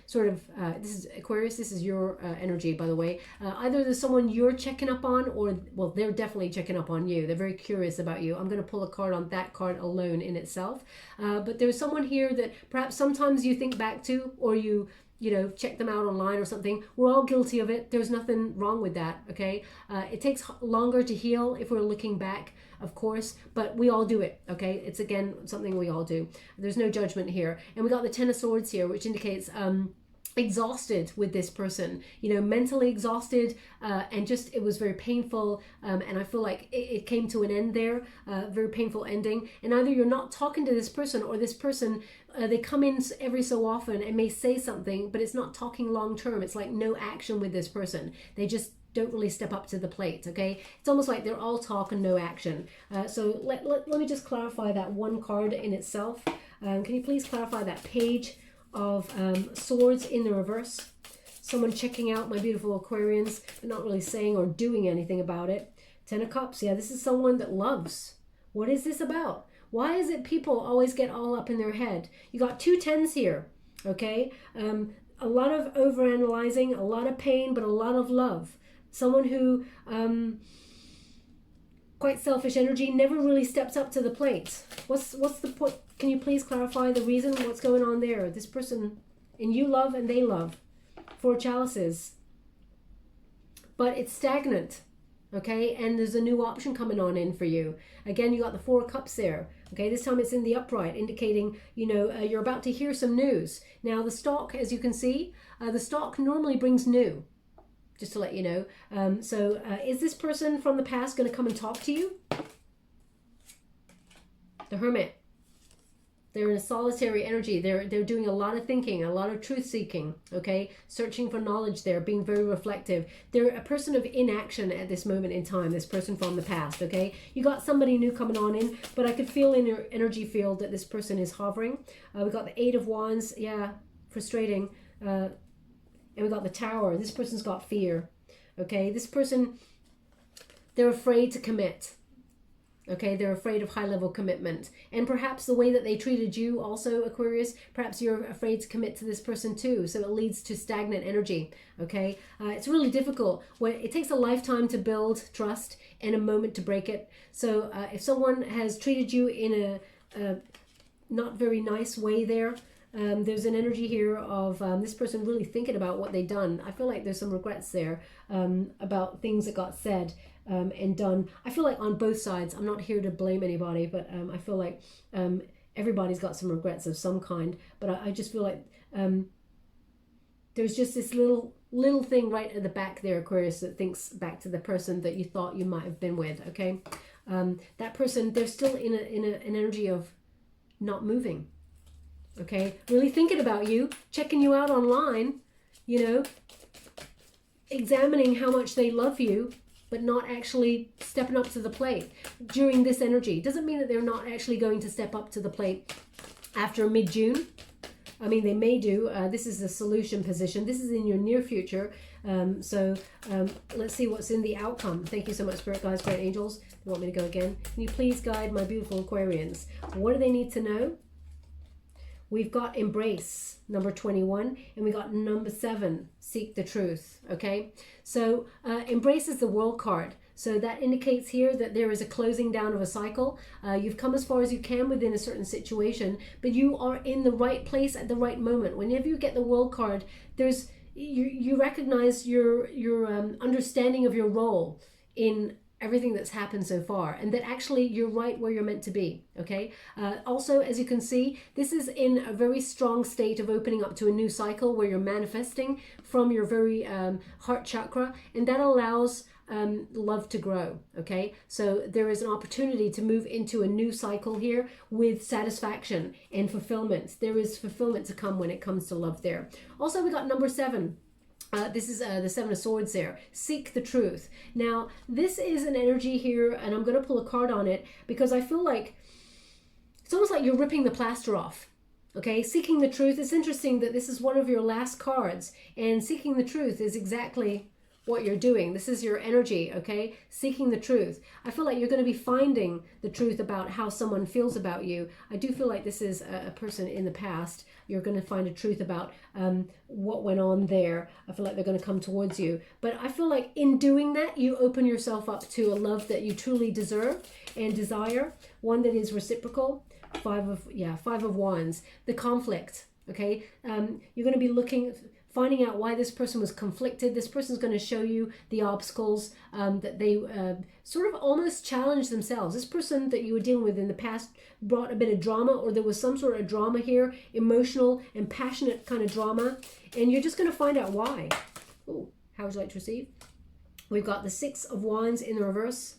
sort of, this is Aquarius, this is your energy, by the way. Either there's someone you're checking up on, or, well, they're definitely checking up on you. They're very curious about you. I'm going to pull a card on that card alone in itself. But there's someone here that perhaps sometimes you think back to, or you know, check them out online or something. We're all guilty of it. There's nothing wrong with that, okay? It takes longer to heal if we're looking back, of course, but we all do it, okay? It's, again, something we all do. There's no judgment here. And we got the Ten of Swords here, which indicates exhausted with this person, you know, mentally exhausted, and just, it was very painful, and I feel like it came to an end there, very painful ending. And either you're not talking to this person, or this person, they come in every so often and may say something, but it's not talking long term. It's like no action with this person. They just don't really step up to the plate, okay? It's almost like they're all talk and no action. So let me just clarify that one card in itself. Can you please clarify that Page of Swords in the reverse? Someone checking out my beautiful Aquarians, but not really saying or doing anything about it. Ten of Cups. Yeah, this is someone that loves. What is this about? Why is it people always get all up in their head? You got two tens here, okay? A lot of overanalyzing, a lot of pain, but a lot of love. Someone who, quite selfish energy, never really steps up to the plate. What's the point? Can you please clarify the reason? What's going on there? This person, and you love and they love. Four Chalices. But it's stagnant, okay? And there's a new option coming on in for you. Again, you got the Four Cups there. Okay, this time it's in the upright, indicating, you know, you're about to hear some news. Now, the Stock, as you can see, the Stock normally brings new, just to let you know. So is this person from the past going to come and talk to you? The Hermit. They're in a solitary energy. They're doing a lot of thinking, a lot of truth seeking, okay? Searching for knowledge there, being very reflective. They're a person of inaction at this moment in time, this person from the past, okay? You got somebody new coming on in, but I could feel in your energy field that this person is hovering. We got the Eight of Wands, yeah, frustrating. And we got the Tower. This person's got fear, okay? This person, they're afraid to commit. Okay, they're afraid of high-level commitment. And perhaps the way that they treated you also, Aquarius, perhaps you're afraid to commit to this person too. So it leads to stagnant energy, okay? It's really difficult. It takes a lifetime to build trust and a moment to break it. So if someone has treated you in a not very nice way there, There's an energy here of this person really thinking about what they've done. I feel like there's some regrets there about things that got said and done. I feel like on both sides. I'm not here to blame anybody, but I feel like everybody's got some regrets of some kind. But I just feel like there's just this little thing right at the back there, Aquarius, that thinks back to the person that you thought you might have been with. Okay, that person, they're still in an energy of not moving. Okay, really thinking about you, checking you out online, you know, examining how much they love you, but not actually stepping up to the plate during this energy. Doesn't mean that they're not actually going to step up to the plate after mid-June. I mean, they may do. This is a solution position. This is in your near future. So let's see what's in the outcome. Thank you so much, Spirit Guides, Great Angels. You want me to go again? Can you please guide my beautiful Aquarians? What do they need to know? We've got embrace, number 21, and we got number 7, seek the truth. Okay, so embrace is the world card. So that indicates here that there is a closing down of a cycle. You've come as far as you can within a certain situation, but you are in the right place at the right moment. Whenever you get the world card, there's you recognize your understanding of your role in everything that's happened so far, and that actually you're right where you're meant to be. Okay, also, as you can see, this is in a very strong state of opening up to a new cycle where you're manifesting from your very heart chakra, and that allows love to grow. Okay, so there is an opportunity to move into a new cycle here with satisfaction and fulfillment. There is fulfillment to come when it comes to love there. Also, we got number 7. This is the 7 of Swords there. Seek the truth. Now, this is an energy here, and I'm going to pull a card on it because I feel like it's almost like you're ripping the plaster off. Okay, seeking the truth. It's interesting that this is one of your last cards, and seeking the truth is exactly what you're doing. This is your energy, okay? Seeking the truth. I feel like you're going to be finding the truth about how someone feels about you. I do feel like this is a person in the past. You're going to find a truth about what went on there. I feel like they're going to come towards you. But I feel like in doing that, you open yourself up to a love that you truly deserve and desire. One that is reciprocal. 5 of Wands. The conflict, okay? You're going to be finding out why this person was conflicted. This person's going to show you the obstacles that they sort of almost challenged themselves. This person that you were dealing with in the past brought a bit of drama, or there was some sort of drama here, emotional and passionate kind of drama, and you're just going to find out why. Ooh, how would you like to receive? We've got the 6 of Wands in the reverse.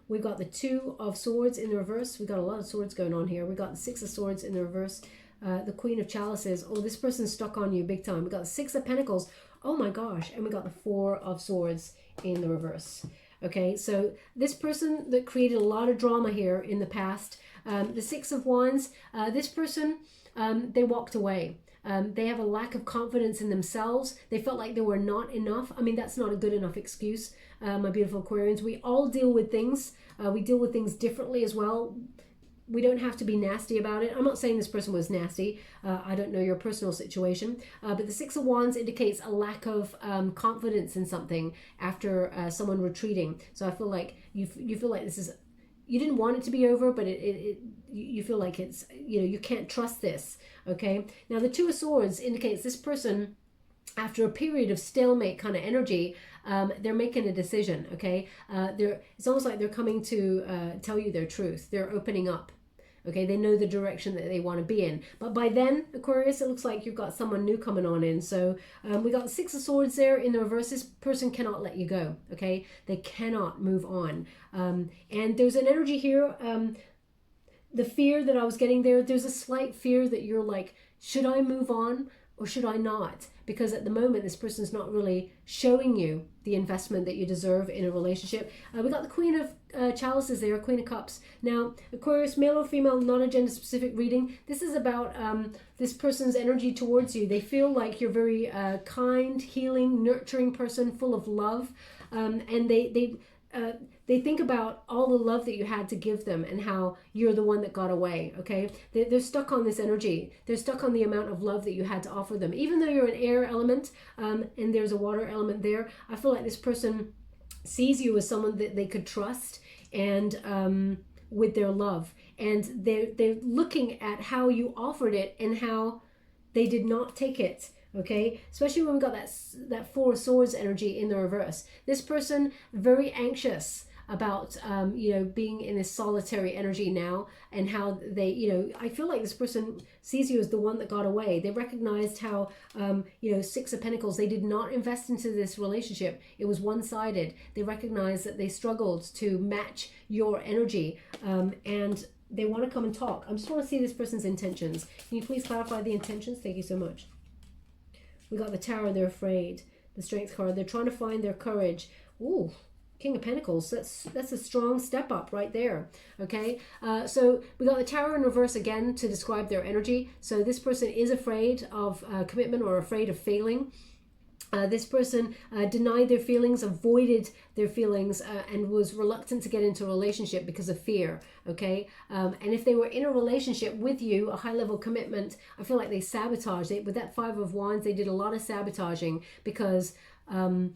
We've got the 2 of Swords in the reverse. We've got a lot of swords going on here. We've got the 6 of Swords in the reverse. The Queen of Chalices. Oh, this person's stuck on you big time. We got the 6 of Pentacles. Oh my gosh. And we got the 4 of Swords in the reverse. Okay, so this person that created a lot of drama here in the past, the 6 of Wands, this person, they walked away. They have a lack of confidence in themselves. They felt like they were not enough. I mean, that's not a good enough excuse, my beautiful Aquarians. We all deal with things. We deal with things differently as well. We don't have to be nasty about it. I'm not saying this person was nasty. I don't know your personal situation. But the 6 of Wands indicates a lack of confidence in something after someone retreating. So I feel like you feel like this is, you didn't want it to be over, but you feel like it's, you can't trust this. Okay. Now the 2 of Swords indicates this person, after a period of stalemate kind of energy, they're making a decision. Okay. It's almost like they're coming to tell you their truth. They're opening up. Okay, they know the direction that they want to be in. But by then, Aquarius, it looks like you've got someone new coming on in. So we got the 6 of Swords there in the reverse. This person cannot let you go, okay? They cannot move on. And there's an energy here. The fear that I was getting there's a slight fear that you're like, should I move on or should I not? Because at the moment, this person's not really showing you the investment that you deserve in a relationship. We got the Queen of Chalices there, Queen of Cups. Now, Aquarius, male or female, not a gender-specific reading. This is about this person's energy towards you. They feel like you're very kind, healing, nurturing person, full of love. And they think about all the love that you had to give them and how you're the one that got away, okay? They're stuck on this energy. They're stuck on the amount of love that you had to offer them. Even though you're an air element and there's a water element there, I feel like this person sees you as someone that they could trust and with their love. And they're looking at how you offered it and how They did not take it. Okay, especially when we got that Four of Swords energy in the reverse. This person very anxious about you know, being in this solitary energy now, and how they, you know, I feel like this person sees you as the one that got away. They recognized how you know, Six of Pentacles, they did not invest into this relationship. It was one-sided. They recognized that they struggled to match your energy, and they want to come and talk. I just want to see this person's intentions. Can you please clarify the intentions? Thank you so much. We got the Tower, they're afraid. The Strength card, they're trying to find their courage. Ooh, King of Pentacles, that's a strong step up right there. Okay, so we got the Tower in reverse again to describe their energy. So this person is afraid of commitment, or afraid of failing. This person denied their feelings, avoided their feelings, and was reluctant to get into a relationship because of fear. Okay, and if they were in a relationship with you, a high-level commitment, I feel like they sabotaged it. With that Five of Wands, they did a lot of sabotaging because I'm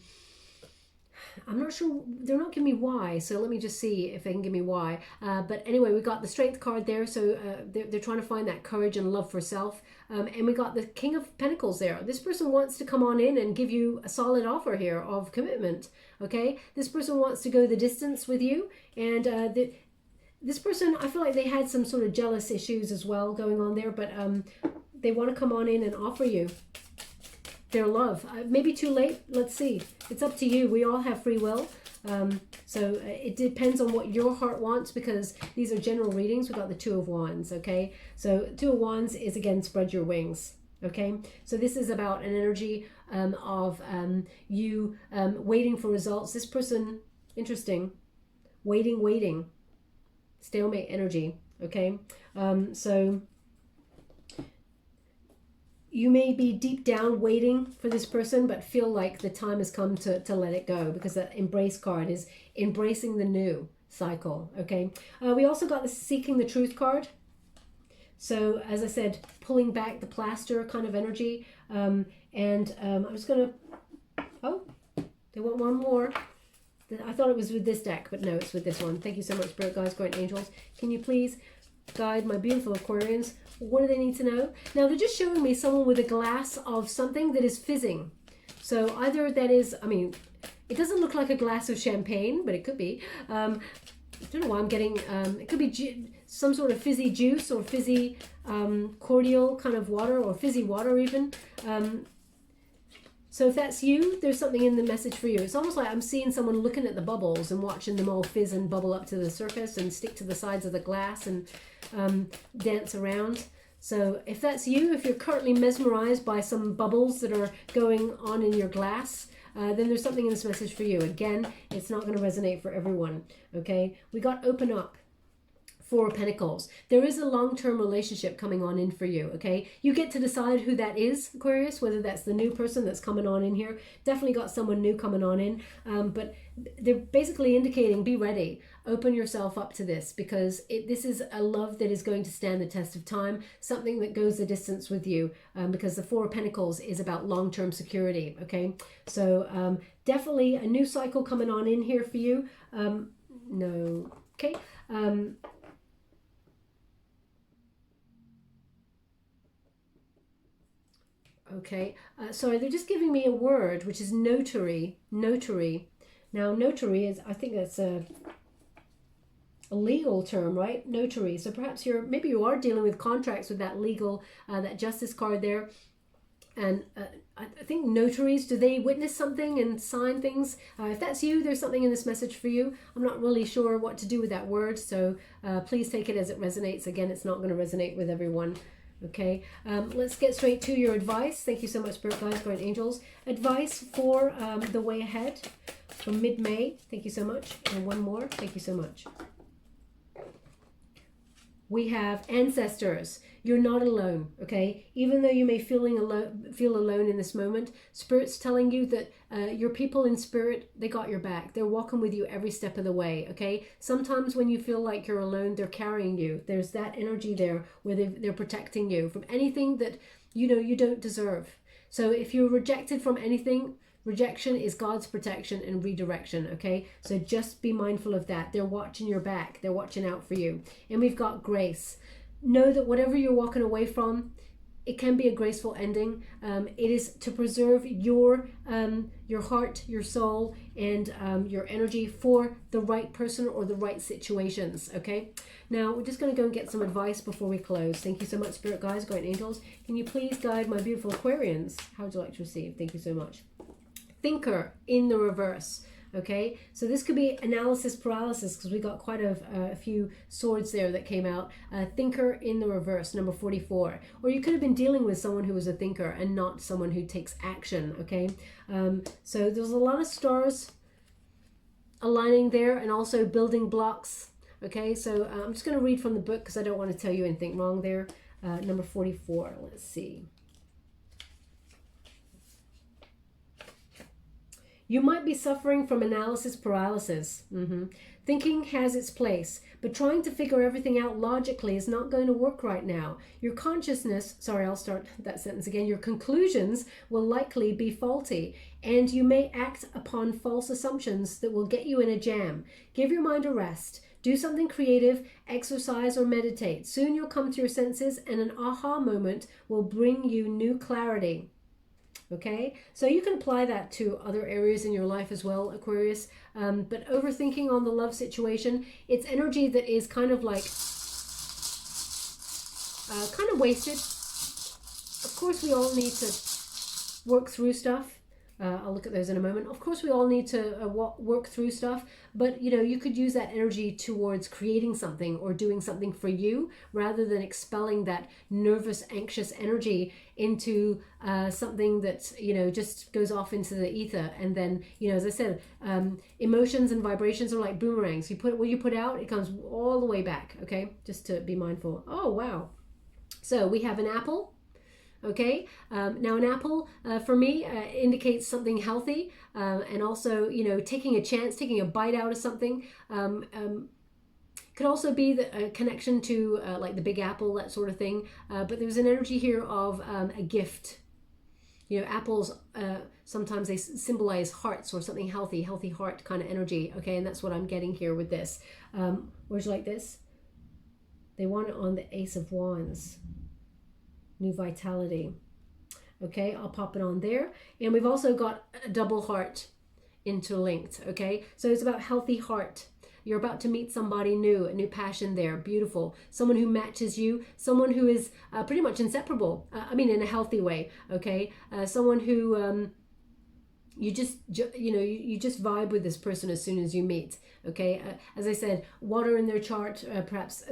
not sure, they're not giving me why, so let me just see if they can give me why. But anyway, we got the Strength card there, so they're trying to find that courage and love for self. And we got the King of Pentacles there. This person wants to come on in and give you a solid offer here of commitment, okay? This person wants to go the distance with you, and this person, I feel like they had some sort of jealous issues as well going on there, but they want to come on in and offer you their love. Maybe too late. Let's see. It's up to you. We all have free will. So it depends on what your heart wants, because these are general readings. We've got the Two of Wands, okay? So Two of Wands is, again, spread your wings, okay? So this is about an energy of you waiting for results. This person, interesting, waiting. Stalemate energy, okay? So you may be deep down waiting for this person, but feel like the time has come to let it go, because that Embrace card is embracing the new cycle, okay? We also got the Seeking the Truth card. So, as I said, pulling back the plaster kind of energy. I'm just going to... Oh, they want one more. I thought it was with this deck, but no, it's with this one. Thank you so much, Spirit Guides, Guardian Angels. Can you please guide my beautiful Aquarians? What do they need to know? Now, they're just showing me someone with a glass of something that is fizzing. So either that is, I mean, it doesn't look like a glass of champagne, but it could be. I don't know why I'm getting, it could be some sort of fizzy juice, or fizzy cordial kind of water, or fizzy water even. So if that's you, there's something in the message for you. It's almost like I'm seeing someone looking at the bubbles and watching them all fizz and bubble up to the surface and stick to the sides of the glass and dance around. So if that's you, if you're currently mesmerized by some bubbles that are going on in your glass, then there's something in this message for you. Again, it's not going to resonate for everyone, okay? We got Open Up. Four of Pentacles. There is a long-term relationship coming on in for you, okay? You get to decide who that is, Aquarius, whether that's the new person that's coming on in here. Definitely got someone new coming on in, but they're basically indicating, be ready. Open yourself up to this, because this is a love that is going to stand the test of time, something that goes the distance with you, because the Four of Pentacles is about long-term security, okay? So definitely a new cycle coming on in here for you. No, okay? Okay, sorry, they're just giving me a word, which is notary. Notary. Now, notary is, I think that's a legal term, right? Notary. So perhaps maybe you are dealing with contracts with that legal, that Justice card there. And I think notaries, do they witness something and sign things? If that's you, there's something in this message for you. I'm not really sure what to do with that word, so please take it as it resonates. Again, it's not going to resonate with everyone. Okay, let's get straight to your advice. Thank you so much, Spirit Guides, Guardian Angels. Advice for the way ahead from mid-May. Thank you so much. And one more. Thank you so much. We have ancestors. You're not alone, okay? Even though you may feel alone in this moment, Spirit's telling you that your people in spirit, they got your back. They're walking with you every step of the way, okay? Sometimes when you feel like you're alone, they're carrying you. There's that energy there where they're protecting you from anything that you don't deserve. So if you're rejected from anything, rejection is God's protection and redirection, okay? So just be mindful of that. They're watching your back. They're watching out for you. And we've got grace. Know that whatever you're walking away from, it can be a graceful ending. It is to preserve your heart, your soul, and your energy for the right person or the right situations. Okay. Now we're just going to go and get some advice before we close. Thank you so much, Spirit Guides, Guardian Angels. Can you please guide my beautiful Aquarians? How would you like to receive? Thank you so much. Thinker in the reverse. Okay, so this could be analysis paralysis, because we got quite a few swords there that came out. Thinker in the reverse, number 44. Or you could have been dealing with someone who was a thinker and not someone who takes action. Okay, so there's a lot of stars aligning there, and also building blocks. Okay, so I'm just going to read from the book because I don't want to tell you anything wrong there. Number 44, let's see. You might be suffering from analysis paralysis. Thinking has its place, but trying to figure everything out logically is not going to work right now. Your consciousness, sorry, I'll start that sentence again. Your conclusions will likely be faulty, and you may act upon false assumptions that will get you in a jam. Give your mind a rest. Do something creative, exercise, or meditate. Soon you'll come to your senses, and an aha moment will bring you new clarity. Okay, so you can apply that to other areas in your life as well, Aquarius. But overthinking on the love situation, it's energy that is kind of like, kind of wasted. Of course, we all need to work through stuff. I'll look at those in a moment. Of course, we all need to work through stuff, but you know, you could use that energy towards creating something or doing something for you, rather than expelling that nervous, anxious energy into something that, you know, just goes off into the ether. And then, you know, as I said, emotions and vibrations are like boomerangs. You put what you put out, it comes all the way back. Okay, just to be mindful. Oh wow! So we have an apple. Okay, now an apple for me indicates something healthy, and also, you know, taking a chance, taking a bite out of something. Could also be a connection to like the Big Apple, that sort of thing. But there's an energy here of a gift. You know, apples, sometimes they symbolize hearts or something healthy heart kind of energy. Okay, and that's what I'm getting here with this. Words like this. They want it on the Ace of Wands. New vitality. Okay, I'll pop it on there. And we've also got a double heart interlinked. Okay, so it's about healthy heart. You're about to meet somebody new, a new passion there. Beautiful. Someone who matches you, someone who is pretty much inseparable. I mean, in a healthy way. Okay, someone who you just vibe with this person as soon as you meet. Okay, as I said, water in their chart, perhaps,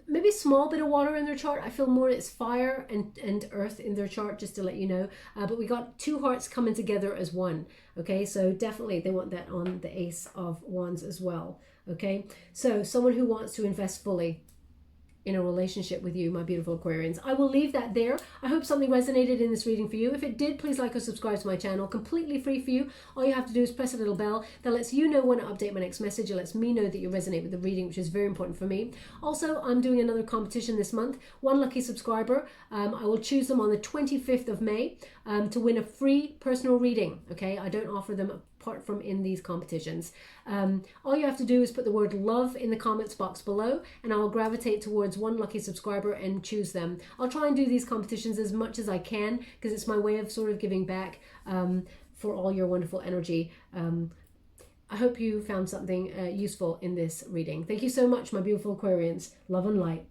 maybe a small bit of water in their chart. I feel more it's fire and earth in their chart, just to let you know. But we got two hearts coming together as one. Okay, so definitely they want that on the Ace of Wands as well. Okay, so someone who wants to invest fully in a relationship with you, my beautiful Aquarians. I will leave that there. I hope something resonated in this reading for you. If it did, please like or subscribe to my channel. Completely free for you. All you have to do is press a little bell that lets you know when I update my next message. It lets me know that you resonate with the reading, which is very important for me. Also, I'm doing another competition this month. One lucky subscriber, I will choose them on the 25th of May to win a free personal reading. Okay, I don't offer them apart from in these competitions. All you have to do is put the word love in the comments box below, and I will gravitate towards one lucky subscriber and choose them. I'll try and do these competitions as much as I can, because it's my way of sort of giving back for all your wonderful energy. I hope you found something useful in this reading. Thank you so much, my beautiful Aquarians. Love and light.